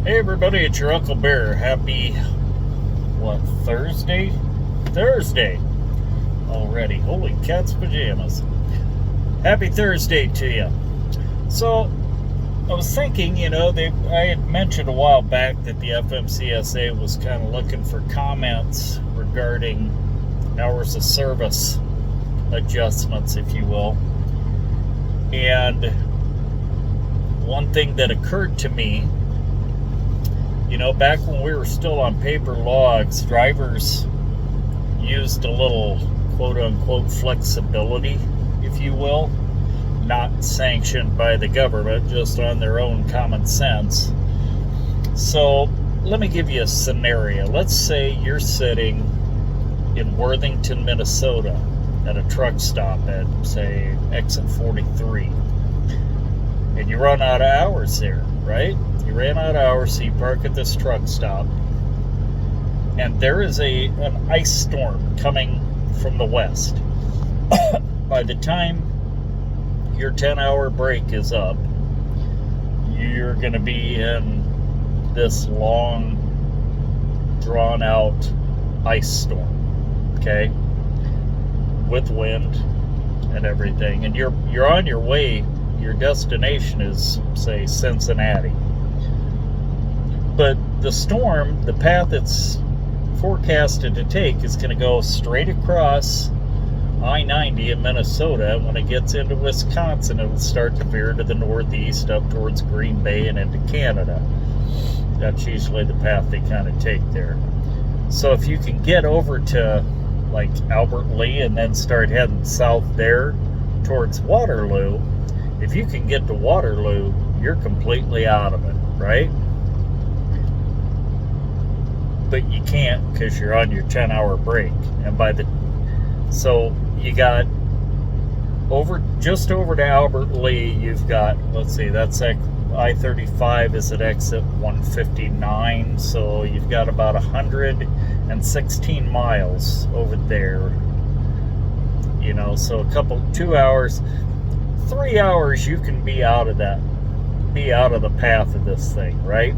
Hey everybody, it's your Uncle Bear. Happy, Thursday? Thursday already. Holy cat's pajamas. Happy Thursday to you. So, I was thinking, I had mentioned a while back that the FMCSA was kind of looking for comments regarding hours of service adjustments, if you will. And one thing that occurred to me, back when we were still on paper logs, drivers used a little quote-unquote flexibility, if you will, not sanctioned by the government, just on their own common sense. So let me give you a scenario. Let's say you're sitting in Worthington, Minnesota at a truck stop at, say, exit 43, and you run out of hours there, right? You ran out of hours, so you park at this truck stop, and there is an ice storm coming from the west. By the time your 10-hour break is up, you're going to be in this long, drawn-out ice storm, okay, with wind and everything, and you're on your way. Your destination is, say, Cincinnati. But the storm, the path it's forecasted to take, is going to go straight across I-90 in Minnesota. When it gets into Wisconsin, it'll start to veer to the northeast up towards Green Bay and into Canada. That's usually the path they kind of take there. So if you can get over to like Albert Lea and then start heading south there towards Waterloo, if you can get to Waterloo, you're completely out of it, right? But you can't because you're on your 10-hour break. And so you got just over to Albert Lea, you've got, let's see, that's like I-35 is at exit 159, so you've got about 116 miles over there. So 2 hours, 3 hours you can be out of the path of this thing, right?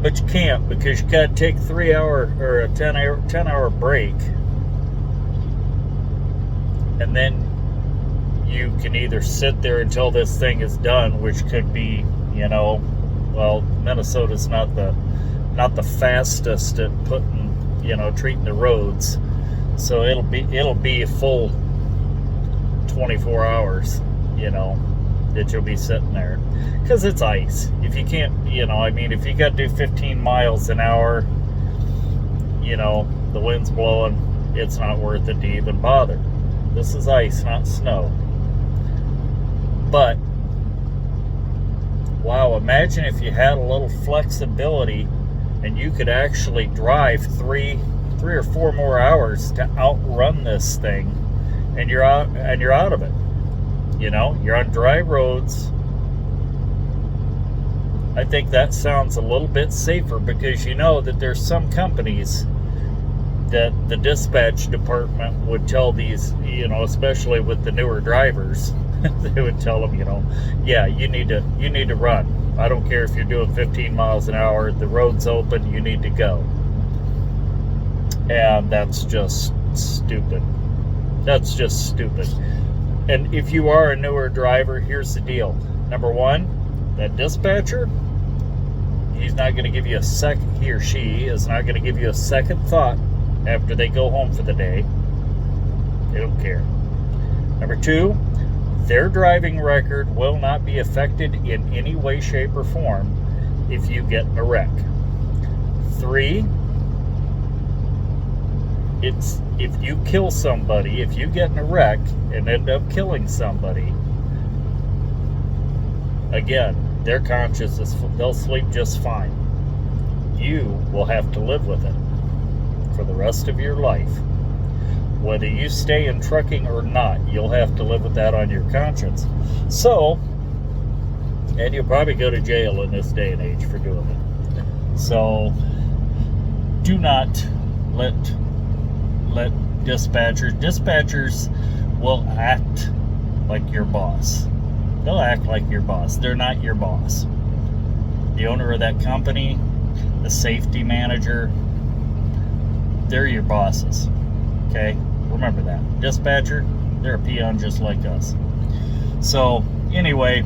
But you can't, because you got to take 3 hour or a 10-hour break, and then you can either sit there until this thing is done, which could be, Minnesota's not the fastest at treating the roads, so it'll be a full 24 hours, that you'll be sitting there, because it's ice. If you can't, if you got to do 15 miles an hour, the wind's blowing, it's not worth it to even bother. This is ice, not snow. But wow, imagine if you had a little flexibility and you could actually drive three or four more hours to outrun this thing, and you're out of it. You're on dry roads. I think that sounds a little bit safer, because that there's some companies that the dispatch department would tell these, especially with the newer drivers, they would tell them, yeah, you need to run. I don't care if you're doing 15 miles an hour, the road's open, you need to go. And that's just stupid. That's just stupid. And if you are a newer driver, here's the deal. Number one, that dispatcher, he or she is not going to give you a second thought after they go home for the day. They don't care. Number two, their driving record will not be affected in any way, shape, or form if you get in a wreck. Three, if you kill somebody, if you get in a wreck and end up killing somebody, again, their conscience they'll sleep just fine. You will have to live with it for the rest of your life. Whether you stay in trucking or not, you'll have to live with that on your conscience. So, and you'll probably go to jail in this day and age for doing it. So, do not let dispatchers will act like your boss. They'll act like your boss. They're not your boss. the owner of that company, the safety manager, they're your bosses. Okay? Remember that. Dispatcher, they're a peon just like us. So, anyway,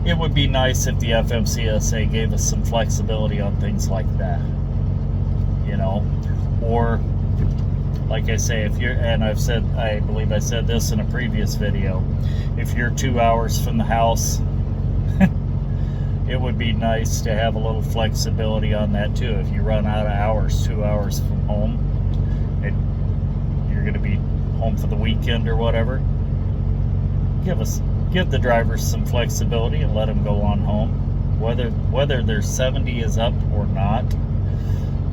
it would be nice if the FMCSA gave us some flexibility on things like that. You know? Or, like I say, if you're, and I believe I said this in a previous video, if you're 2 hours from the house, it would be nice to have a little flexibility on that too. If you run out of hours, 2 hours from home, and you're going to be home for the weekend or whatever, give the drivers some flexibility and let them go on home, whether their 70 is up or not,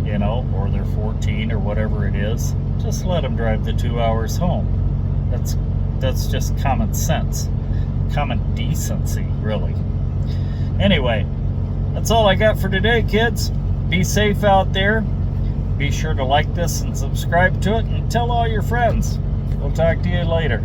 you know, or they're 14 or whatever it is. Just let them drive the 2 hours home. That's just common sense, common decency, really. Anyway, that's all I got for today, kids. Be safe out there. Be sure to like this and subscribe to it, and tell all your friends. We'll talk to you later.